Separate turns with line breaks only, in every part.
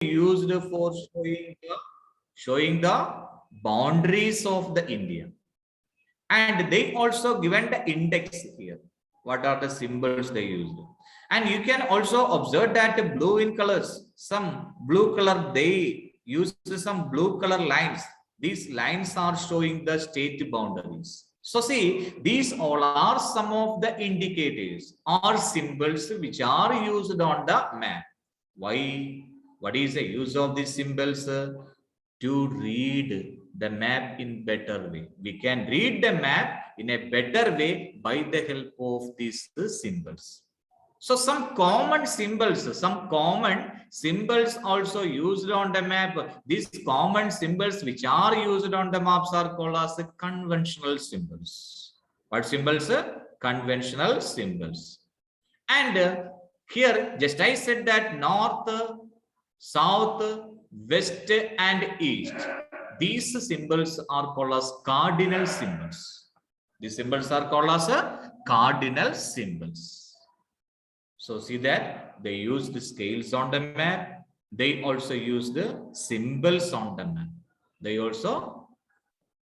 used for showing the boundaries of the India. And they also given the index here. What are the symbols they used? And you can also observe that blue in colors, some blue color, they use some blue color lines. These lines are showing the state boundaries. So see, these all are some of the indicators or symbols which are used on the map. Why? What is the use of these symbols? To read the map in better way. We can read the map in a better way by the help of these symbols. So some common symbols also used on the map. These common symbols which are used on the maps are called as conventional symbols. What symbols? Conventional symbols. And here, just I said that north, south, west, and east. These symbols are called as cardinal symbols. These symbols are called as cardinal symbols. So see that they use the scales on the map. They also use the symbols on the map. They also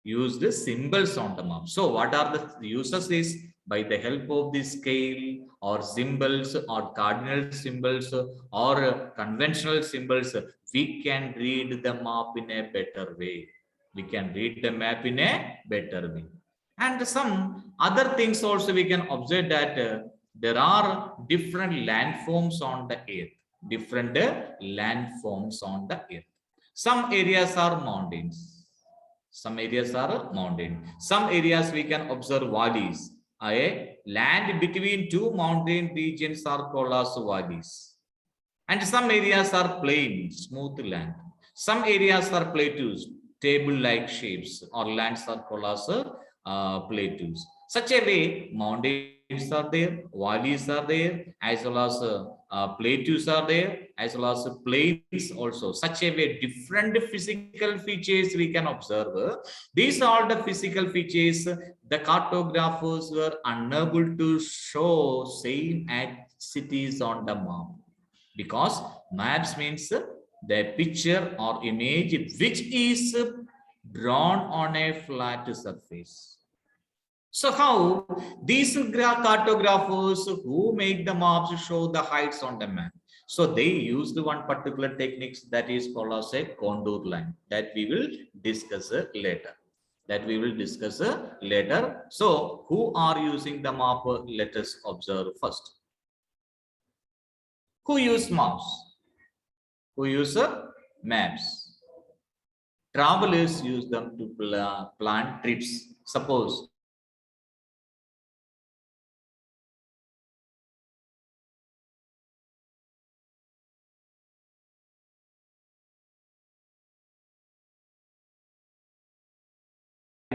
use the symbols on the map. So what are the uses is by the help of the scale or symbols or cardinal symbols or conventional symbols, we can read the map in a better way. We can read the map in a better way. And some other things also we can observe that there are different landforms on the earth. Different landforms on the earth. Some areas are mountains. Some areas are mountain. Some areas we can observe valleys. A land between two mountain regions are called as valleys. And some areas are plain, smooth land. Some areas are plateaus, table-like shapes, or lands are called as plateaus. Such a way, mountains are there, valleys are there, as well as plateaus are there, as well as plains also. Such a way, different physical features we can observe. These are the physical features the cartographers were unable to show same as cities on the map, because maps means the picture or image which is drawn on a flat surface. So how these cartographers who make the maps show the heights on the map? So they used one particular technique that is called as a contour line, that we will discuss later. So who are using the map? Let us observe first. Who use maps? Who use maps? Travelers use them to plan trips. Suppose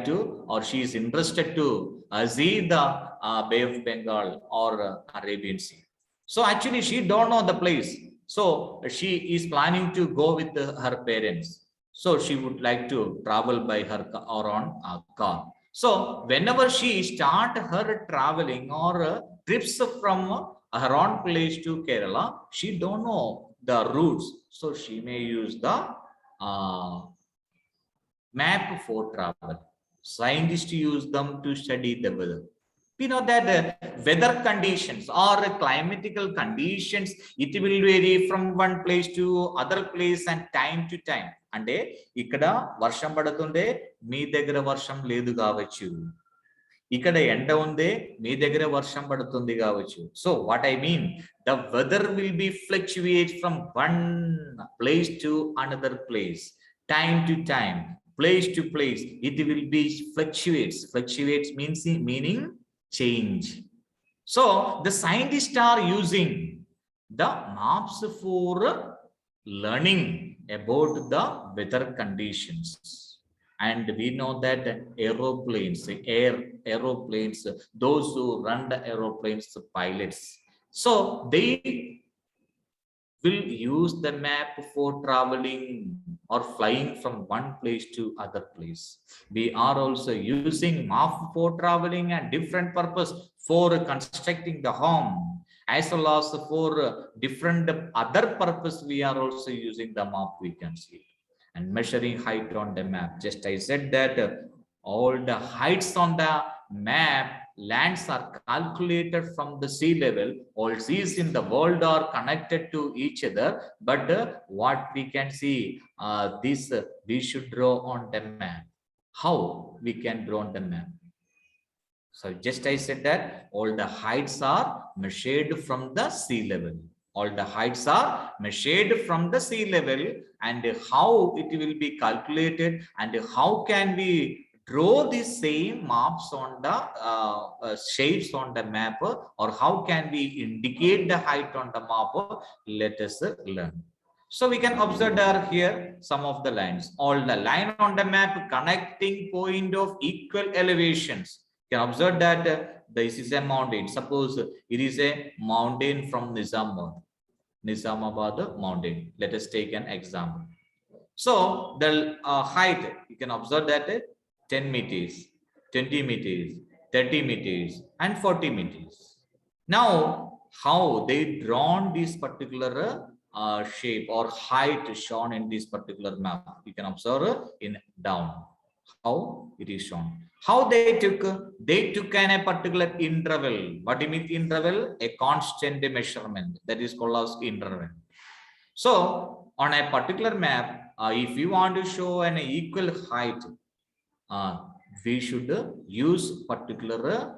to, or she is interested to see the Bay of Bengal or Arabian Sea. So actually she don't know the place. So she is planning to go with her parents. So she would like to travel by her or on a car. So whenever she start her traveling or trips from her own place to Kerala, she don't know the routes. So she may use the map for travel. Scientists use them to study the weather. We know that weather conditions or climatical conditions, it will vary from one place to other place and time to time. అంటే ఇక్కడ వర్షం పడుతుండే మీ దగ్గర వర్షం లేదు కావచ్చు, ఇక్కడ ఎండ ఉందే మీ దగ్గర వర్షం పడుతుంది కావచ్చు. So what I mean, the weather will be fluctuate from one place to another place, time to time, place to place, it will be fluctuates meaning change. So the scientists are using the maps for learning about the weather conditions. And we know that aeroplanes, those who run the aeroplanes, pilots, so they will use the map for traveling or flying from one place to other place. We are also using map for traveling and different purpose for constructing the home as well as for different other purpose we are also using the map, we can see. And measuring height on the map, just I said that all the heights on the map lands are calculated from the sea level. All seas in the world are connected to each other, but what we can see, this we should draw on the map. How we can draw on the map? So just I said that all the heights are measured from the sea level. All the heights are measured from the sea level, and how it will be calculated, and how can we draw the same maps on the shapes on the map, or how can we indicate the height on the map? Let us learn. So we can observe there here some of the lines. All the line on the map connecting point of equal elevations. You can observe that this is a mountain. Suppose it is a mountain from Nizamabad mountain. Let us take an example. So the height, you can observe that 10 meters, 20 meters, 30 meters, and 40 meters. Now, how they drawn this particular shape or height shown in this particular map, you can observe in down how it is shown. How they took a particular interval. What do you mean interval? A constant measurement, that is called as interval. So on a particular map, if you want to show an equal height, we should use particular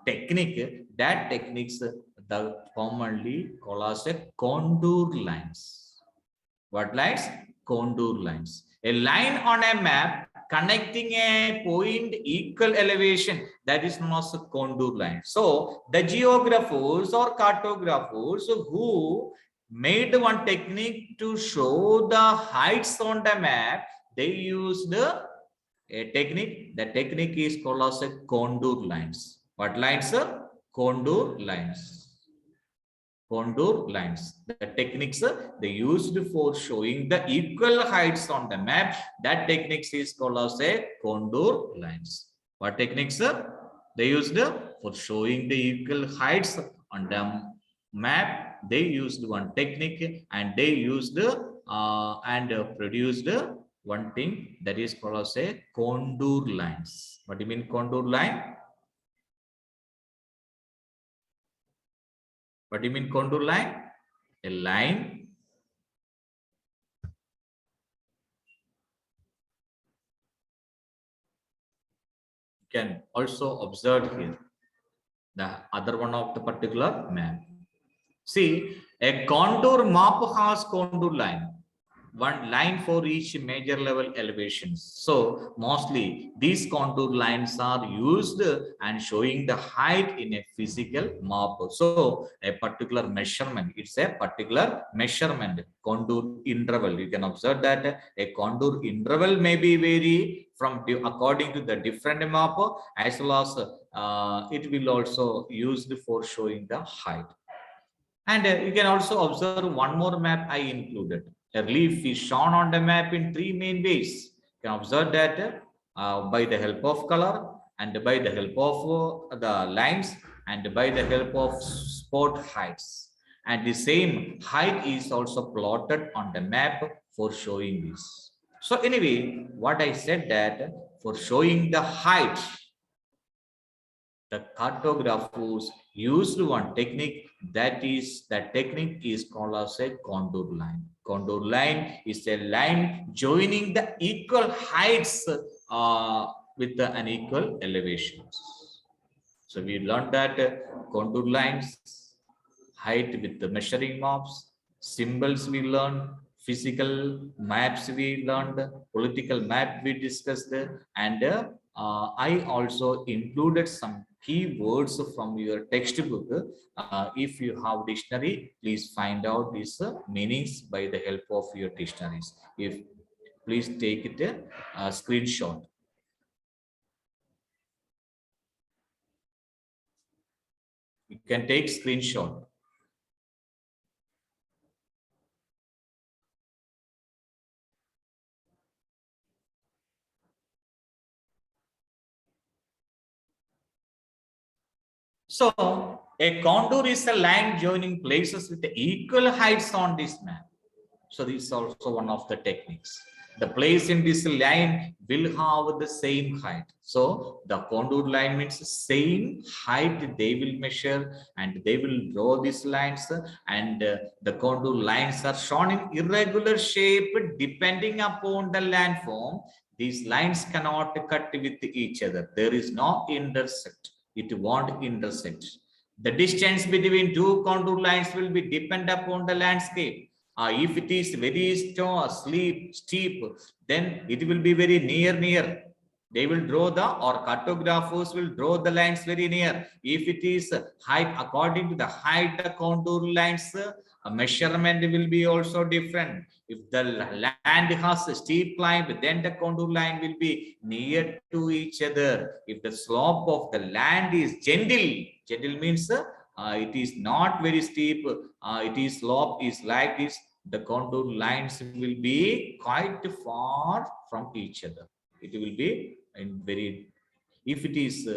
technique. That techniques the commonly called as a contour lines. What lines? Contour lines. A line on a map connecting a point equal elevation, that is known as a contour line. So the geographers or cartographers who made one technique to show the heights on the map, they used a technique. The technique is called as a contour lines. What lines? Contour lines. Contour lines. The techniques they used for showing the equal heights on the map, that techniques is called as a contour lines. What techniques they used for showing the equal heights on the map? They used one technique, and they used produced one thing that is called as a contour lines. What do you mean contour line? What do you mean contour line? A line you can also observe here the other one of the particular map. See, a contour map has contour line, one line for each major level elevations. So mostly these contour lines are used and showing the height in a physical map. So a particular measurement, it's a particular measurement, contour interval. You can observe that a contour interval may be vary from according to the different map, as well as it will also used for showing the height. And you can also observe one more map I included. A relief is shown on the map in three main ways. You can observe that by the help of color, and by the help of the lines, and by the help of spot heights. And the same height is also plotted on the map for showing this. So anyway, what I said that for showing the height, the cartographers used one technique, that is the technique is called as a contour line. Contour line is a line joining the equal heights with the unequal elevations. So we learned that contour lines, height with the measuring maps, symbols we learned, physical maps we learned, political map we discussed, and I also included some key words from your textbook. If you have dictionary, please find out these meanings by the help of your dictionaries. If please take it a screenshot. You can take screenshot. So A contour is a line joining places with equal heights on this map. So this is also one of the techniques. The place in this line will have the same height. So the contour line means same height they will measure and they will draw these lines, and the contour lines are shown in irregular shape depending upon the landform. These lines cannot cut with each other. There is no intersect. It won't intersect. The distance between two contour lines will be depend upon the landscape. If it is very steep, then it will be very near. They will draw or cartographers will draw the lines very near. If it is height, according to the height, the contour lines, a measurement will be also different. If the land has a steep climb, then the contour line will be near to each other. If the slope of the land is gentle means it is not very steep, it is slope is like this, the contour lines will be quite far from each other. It will be in very, if it is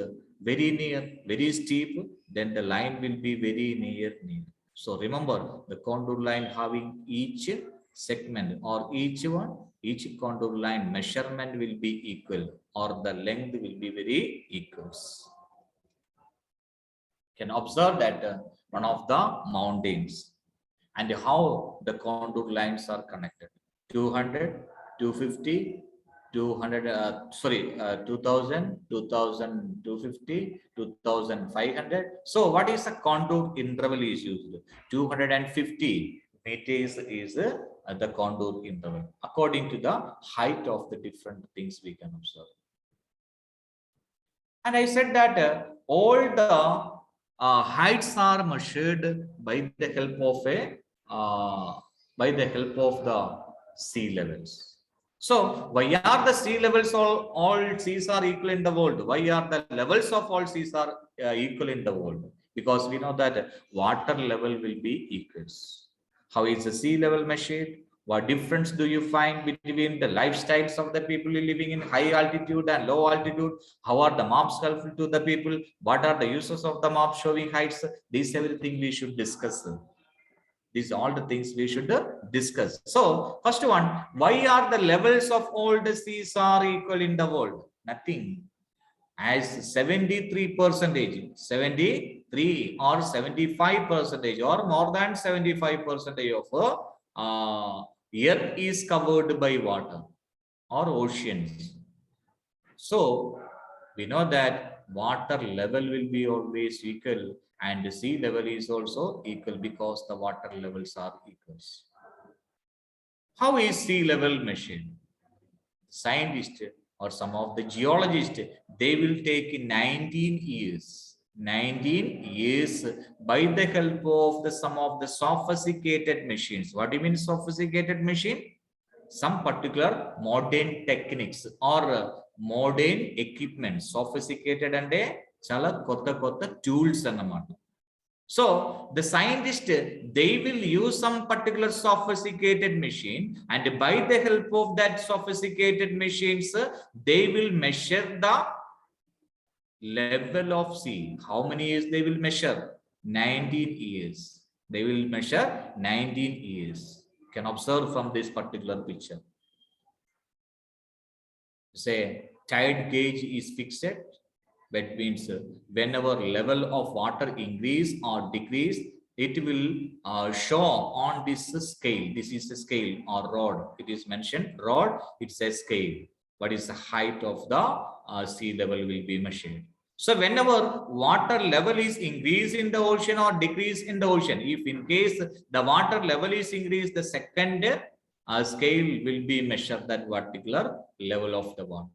very near, very steep, then the line will be very near. So remember, the contour line having each segment or each contour line measurement will be equal, or the length will be very equals. Can observe that one of the mountains and how the contour lines are connected. 200, 250, 200, 2000, 2000, 250, 2500. So what is the contour interval is used? 250 meters is the contour interval according to the height of the different things we can observe. And I said that all the heights are measured by the help of the sea levels. So why are the sea levels all seas are equal in the world? Why are the levels of all seas are equal in the world? Because we know that water level will be equals. How is the sea level measured? What difference do you find between the lifestyles of the people living in high altitude and low altitude? How are the maps helpful to the people? What are the uses of the map showing heights? These everything we should discuss. These are all the things we should discuss. So first one, why are the levels of all the seas are equal in the world? Nothing. As 73%, 73 or 75% or more than 75% of earth is covered by water or oceans. So we know that water level will be always equal and the sea level is also equal because the water levels are equals. How is sea level measured? Scientists or some of the geologists, they will take 19 years by the help of some of the sophisticated machines. What do you mean sophisticated machine? Some particular modern techniques or modern equipment, sophisticated and chala kotta tools annamata. So the scientists, they will use some particular sophisticated machine, and by the help of that sophisticated machines, they will measure the level of sea. How many years they will measure? 19 years. They will measure 19 years. You can observe from this particular picture. Say tide gauge is fixed. That means whenever level of water increase or decrease, it will show on this scale. This is a scale or rod. It is mentioned rod. It's a scale. What is the height of the sea level will be measured. So whenever water level is increased in the ocean or decrease in the ocean, if in case the water level is increased, the second scale will be measured that particular level of the water.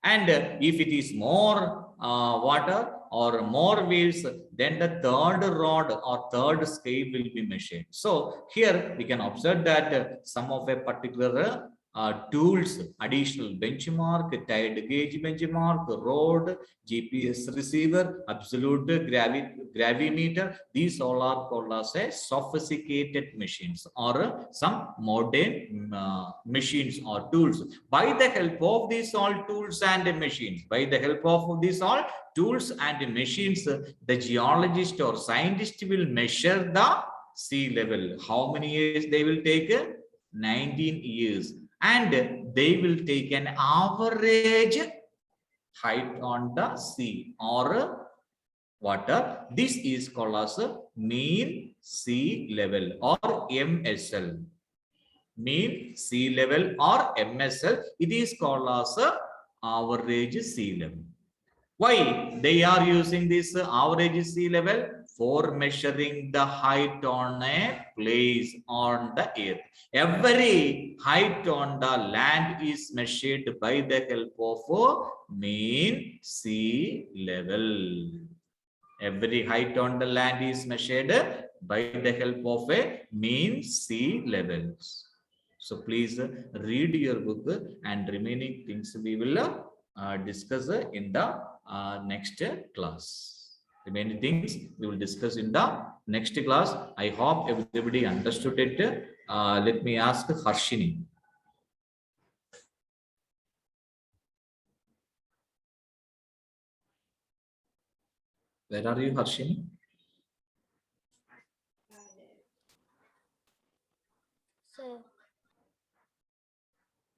And if it is more water or more waves, then the third rod or third scale will be measured. So here we can observe that some of a particular tools, additional benchmark, tide gauge benchmark, rod, GPS receiver, absolute gravimeter. These all are called as a sophisticated machines or some modern machines or tools. By the help of these all tools and machines, by the help of these all tools and machines, the geologist or scientist will measure the sea level. How many years they will take? 19 years. And they will take an average height on the sea or water. This is called as mean sea level or MSL. Mean sea level or MSL. It is called as average sea level. Why they are using this average sea level? For measuring the height on a place on the earth. Every height on the land is measured by the help of mean sea level. Every height on the land is measured by the help of a mean sea levels. So please read your book and remaining things we will discuss in the next class. Remaining things we will discuss in the next class. I hope everybody understood it. Let me ask Harshini. Where are you, Harshini?
Sir.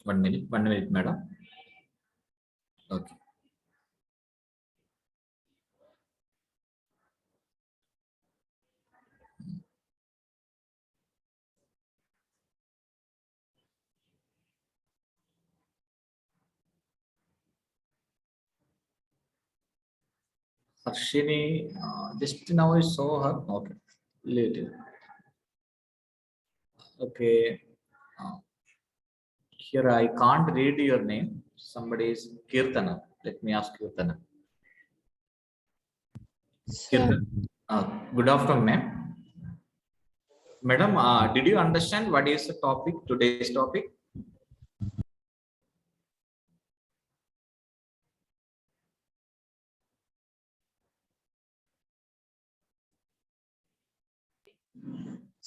1 minute, madam. Okay. Harshini, just now I saw her. Okay, later. Okay. Here I can't read your name. Somebody is Kirtana. Let me ask Kirtana. Kirtana. Good afternoon, ma'am. Madam, did you understand what is the topic, today's topic?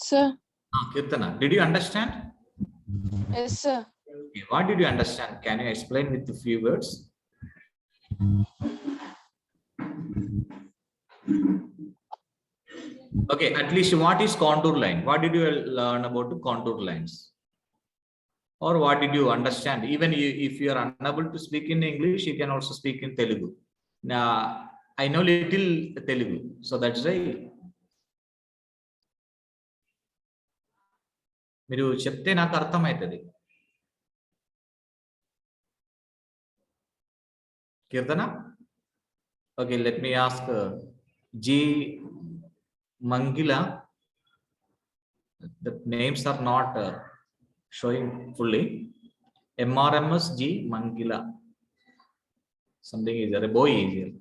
Sir.
Kirtana, did you understand?
Yes, sir.
Okay, what did you understand? Can you explain with a few words? Okay, at least what is contour line? What did you learn about the contour lines? Or what did you understand? Even if you are unable to speak in English, you can also speak in Telugu. Now, I know little Telugu, so that's why. మీరు చెప్తే నాకు అర్థమవుతుంది. కీర్తన? Okay, let me ask G. Mangila. The names are not showing fully. MRMS G. Mangila. Something is there. A boy is here.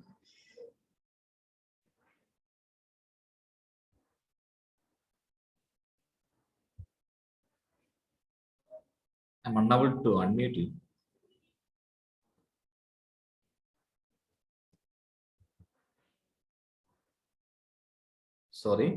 I'm unable to unmute you. Sorry.